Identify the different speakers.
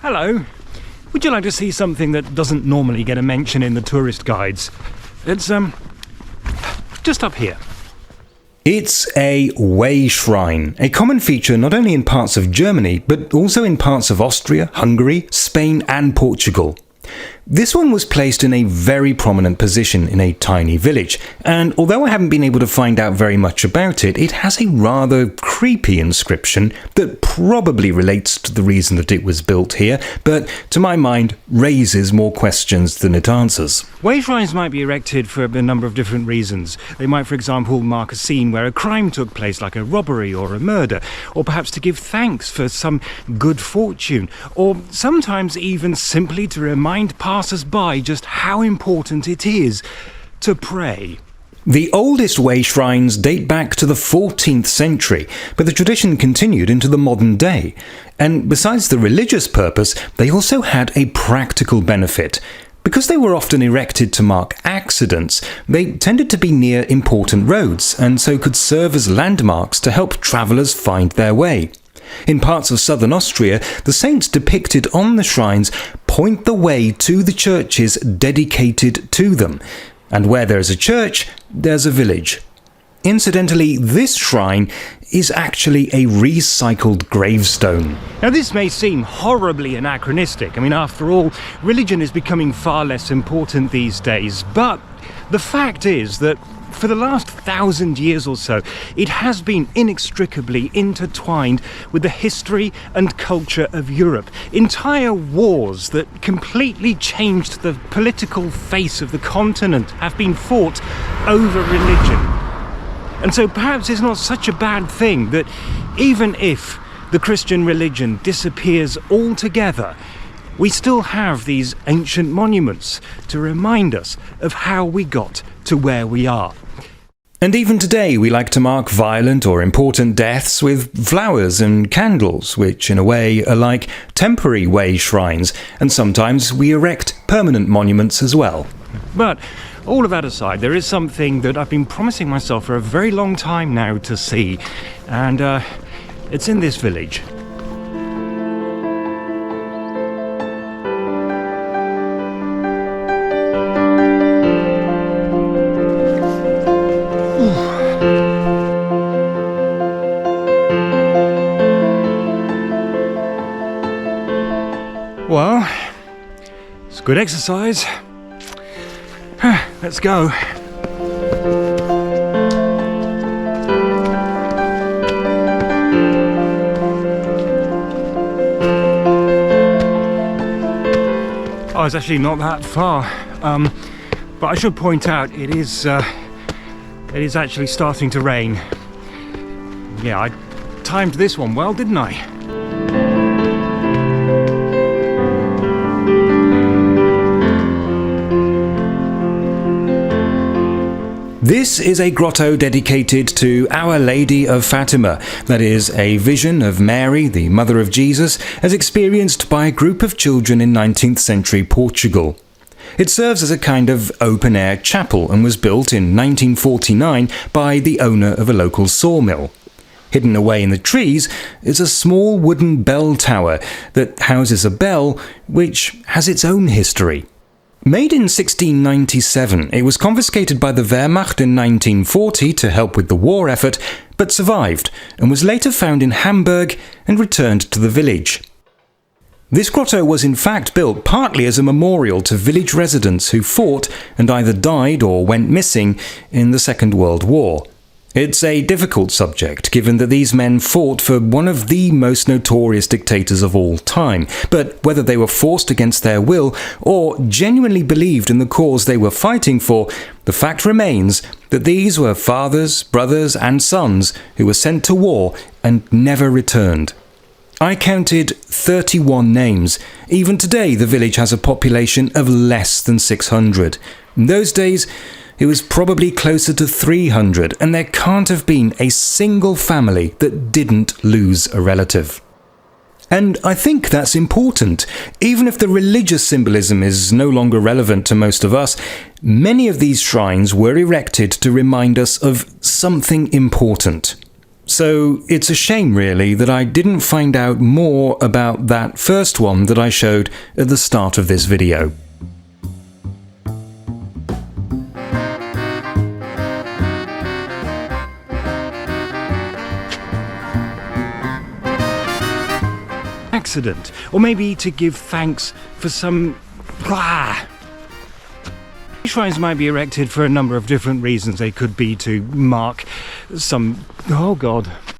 Speaker 1: Hello. Would you like to see something that doesn't normally get a mention in the tourist guides? It's, just up here.
Speaker 2: It's a wayshrine, a common feature not only in parts of Germany, but also in parts of Austria, Hungary, Spain and Portugal. This one was placed in a very prominent position in a tiny village, and although I haven't been able to find out very much about it, it has a rather creepy inscription that probably relates to the reason that it was built here, but to my mind raises more questions than it answers.
Speaker 1: Wayshrines might be erected for a number of different reasons. They might, for example, mark a scene where a crime took place, like a robbery or a murder, or perhaps to give thanks for some good fortune, or sometimes even simply to remind passers-by just how important it is to pray.
Speaker 2: The oldest wayshrines date back to the 14th century, but the tradition continued into the modern day. And besides the religious purpose, they also had a practical benefit. Because they were often erected to mark accidents, they tended to be near important roads, and so could serve as landmarks to help travellers find their way. In parts of southern Austria, the saints depicted on the shrines point the way to the churches dedicated to them. And where there is a church, there's a village. Incidentally, this shrine is actually a recycled gravestone.
Speaker 1: Now, this may seem horribly anachronistic. I mean, after all, religion is becoming far less important these days. But the fact is that for the last 1,000 years or so, it has been inextricably intertwined with the history and culture of Europe. Entire wars that completely changed the political face of the continent have been fought over religion. And so perhaps it's not such a bad thing that even if the Christian religion disappears altogether, we still have these ancient monuments to remind us of how we got to where we are.
Speaker 2: And even today we like to mark violent or important deaths with flowers and candles, which in a way are like temporary way shrines, and sometimes we erect permanent monuments as well.
Speaker 1: But all of that aside, there is something that I've been promising myself for a very long time now to see, and it's in this village. Well, it's good exercise. Let's go. Oh, it's actually not that far. But I should point out it is actually starting to rain. Yeah, I timed this one well, didn't I?
Speaker 2: This is a grotto dedicated to Our Lady of Fatima, that is, a vision of Mary, the mother of Jesus, as experienced by a group of children in 19th century Portugal. It serves as a kind of open-air chapel and was built in 1949 by the owner of a local sawmill. Hidden away in the trees is a small wooden bell tower that houses a bell which has its own history. Made in 1697, it was confiscated by the Wehrmacht in 1940 to help with the war effort, but survived and was later found in Hamburg and returned to the village. This grotto was in fact built partly as a memorial to village residents who fought and either died or went missing in the Second World War. It's a difficult subject, given that these men fought for one of the most notorious dictators of all time, but whether they were forced against their will or genuinely believed in the cause they were fighting for, the fact remains that these were fathers, brothers and sons who were sent to war and never returned. I counted 31 names. Even today the village has a population of less than 600. In those days, it was probably closer to 300, and there can't have been a single family that didn't lose a relative. And I think that's important. Even if the religious symbolism is no longer relevant to most of us, many of these shrines were erected to remind us of something important. So it's a shame really that I didn't find out more about that first one that I showed at the start of this video.
Speaker 1: Accident, or maybe to give thanks for some... Shrines might be erected for a number of different reasons. They could be to mark some... oh god.